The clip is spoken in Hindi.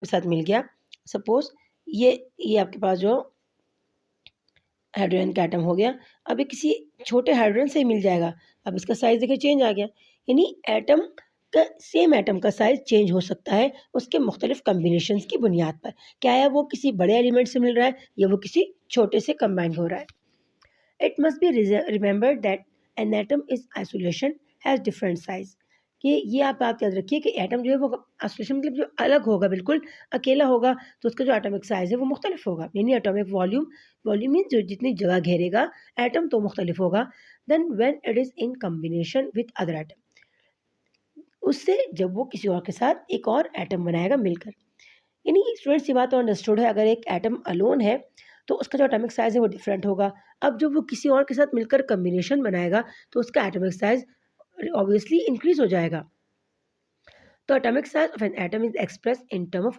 के साथ मिल गया। सपोज़ ये आपके पास जो हाइड्रोजन का एटम हो गया, अब ये किसी छोटे हाइड्रोजन से ही मिल जाएगा। अब इसका साइज़ देखिए चेंज आ गया, यानी एटम का सेम एटम का साइज़ चेंज हो सकता है उसके मुख्तलिफ कॉम्बिनेशंस की बुनियाद पर। क्या है, वो किसी बड़े एलिमेंट से मिल रहा है या वो किसी छोटे से कंबाइन हो रहा है। It must be remembered that an atom is isolation has different size, कि ये आप बात याद रखिए कि एटम जो है वो आइसोलेशन मतलब जो अलग होगा, बिल्कुल अकेला होगा, तो उसका जो एटॉमिक साइज है वो मुख्तलिफ होगा, यानी एटॉमिक वॉल्यूम, वॉल्यूम मीन जो जितनी जगह घेरेगा एटम तो मुख्तलिफ होगा। Then when it is in combination with other atom, उससे जब वो किसी और के साथ एक और एटम बनाएगा मिलकर। यानी स्टूडेंट्स ये बात तो अंडरस्टूड है, अगर एक एटम अलोन है तो उसका जो एटॉमिक साइज़ है वो डिफरेंट होगा। अब जब वो किसी और के साथ मिलकर कॉम्बिनेशन बनाएगा तो उसका एटॉमिक साइज़ ऑब्वियसली इंक्रीज़ हो जाएगा। तो atomic size of an atom is expressed in term of